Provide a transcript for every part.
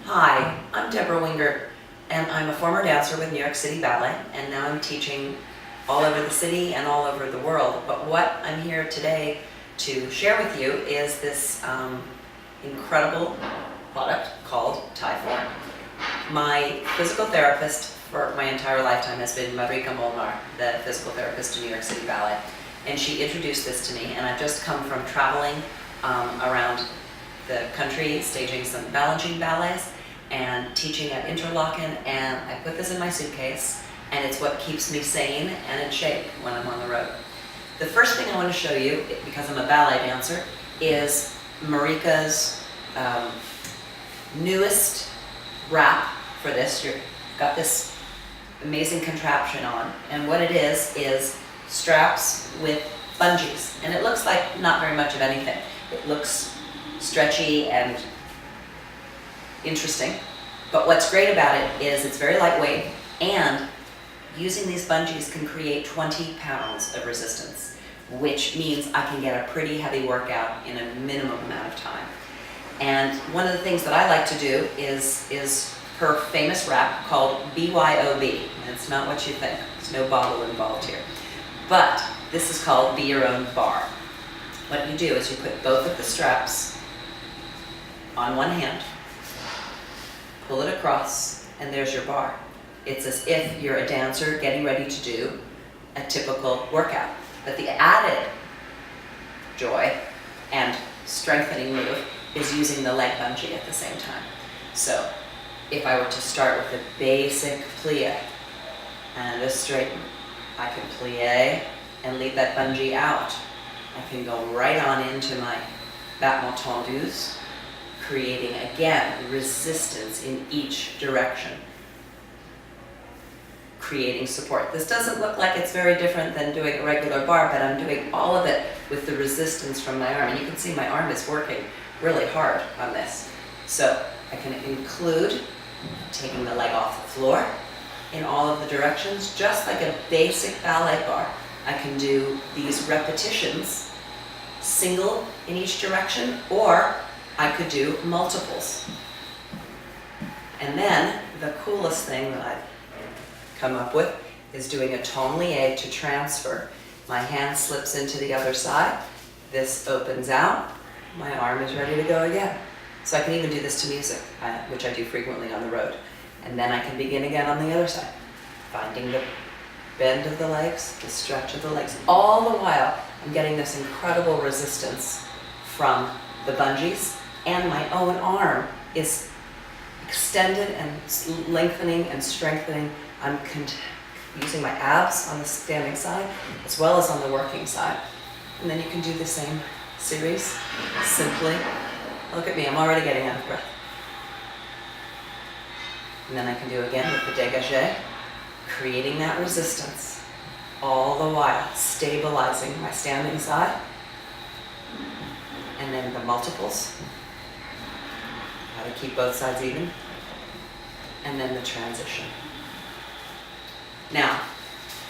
Hi, I'm Deborah Wingert, and I'm a former dancer with New York City Ballet, and now I'm teaching all over the city and all over the world. But what I'm here today to share with you is this incredible product called Tye4. My physical therapist for my entire lifetime has been Marika Molnar, the physical therapist in New York City Ballet, and she introduced this to me, and I've just come from traveling around the country staging some balancing ballets and teaching at Interlochen, and I put this in my suitcase, and it's what keeps me sane and in shape when I'm on the road. The first thing I want to show you, because I'm a ballet dancer, is Marika's newest wrap for this. You've got this amazing contraption on, and what it is straps with bungees, and it looks like not very much of anything. It looks stretchy and interesting, but what's great about it is it's very lightweight, and using these bungees can create 20 pounds of resistance, which means I can get a pretty heavy workout in a minimum amount of time. And one of the things that I like to do is her famous rap called BYOB. It's not what you think. There's no bottle involved here. But this is called Be Your Own Bar. What you do is you put both of the straps on one hand, pull it across, and there's your bar. It's as if you're a dancer getting ready to do a typical workout. But the added joy and strengthening move is using the leg bungee at the same time. So if I were to start with a basic plie and a straighten, I can plie and lead that bungee out. I can go right on into my battements tendus, creating again resistance in each direction, creating support. This doesn't look like it's very different than doing a regular bar, but I'm doing all of it with the resistance from my arm, and you can see my arm is working really hard on this. So I can include taking the leg off the floor in all of the directions, just like a basic ballet bar. I can do these repetitions, single in each direction, or I could do multiples. And then the coolest thing that I've come up with is doing a ton lié to transfer. My hand slips into the other side, this opens out, my arm is ready to go again. So I can even do this to music, which I do frequently on the road. And then I can begin again on the other side, finding the bend of the legs, the stretch of the legs. All the while, I'm getting this incredible resistance from the bungees, and my own arm is extended and lengthening and strengthening. I'm using my abs on the standing side as well as on the working side. And then you can do the same series simply. Look at me, I'm already getting out of breath. And then I can do again with the dégagé, creating that resistance, all the while stabilizing my standing side. And then the multiples, how to keep both sides even, and then the transition. Now,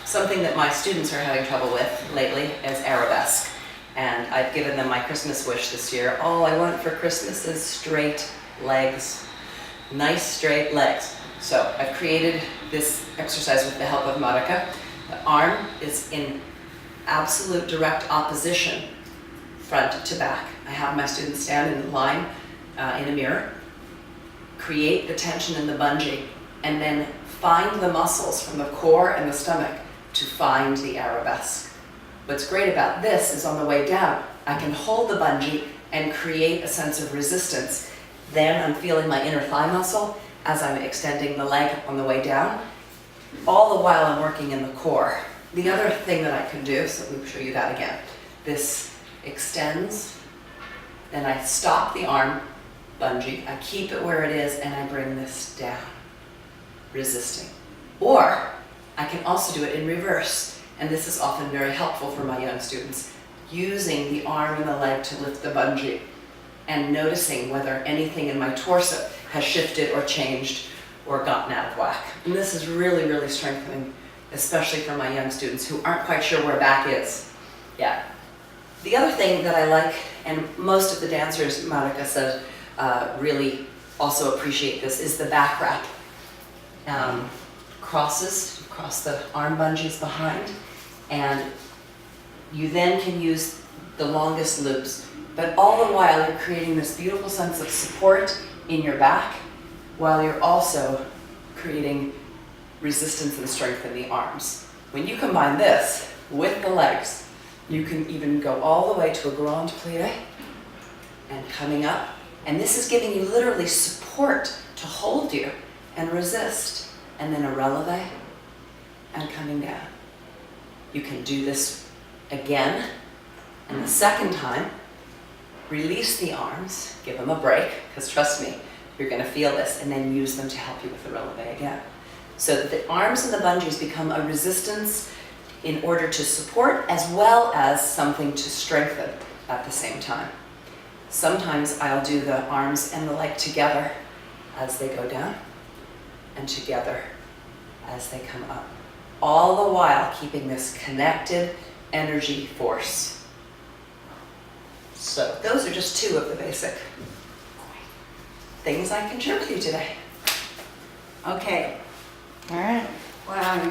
something that my students are having trouble with lately is arabesque. And I've given them my Christmas wish this year. All I want for Christmas is straight legs, nice straight legs. So I've created this exercise with the help of Marika. The arm is in absolute direct opposition, front to back. I have my students stand in line in a mirror, create the tension in the bungee, and then find the muscles from the core and the stomach to find the arabesque. What's great about this is on the way down, I can hold the bungee and create a sense of resistance. Then I'm feeling my inner thigh muscle as I'm extending the leg on the way down, all the while I'm working in the core. The other thing that I can do, so let me show you that again. This extends, then I stop the arm bungee, I keep it where it is, and I bring this down, resisting. Or I can also do it in reverse. And this is often very helpful for my young students, using the arm and the leg to lift the bungee and noticing whether anything in my torso has shifted or changed or gotten out of whack. And this is really, really strengthening, especially for my young students who aren't quite sure where back is yet. The other thing that I like, and most of the dancers, Marika said, really also appreciate this is the back wrap. Crosses, cross the arm bungees behind, and you then can use the longest loops, but all the while you're creating this beautiful sense of support in your back, while you're also creating resistance and strength in the arms. When you combine this with the legs, you can even go all the way to a grand plie and coming up. And this is giving you literally support to hold you and resist. And then a releve and coming down. You can do this again. And the second time, release the arms, give them a break, because trust me, you're going to feel this, and then use them to help you with the releve again. So that the arms and the bungees become a resistance in order to support as well as something to strengthen at the same time. Sometimes I'll do the arms and the leg together as they go down and together as they come up. All the while keeping this connected energy force. So those are just two of the basic things I can share with you today. Okay. All right. Wow, you're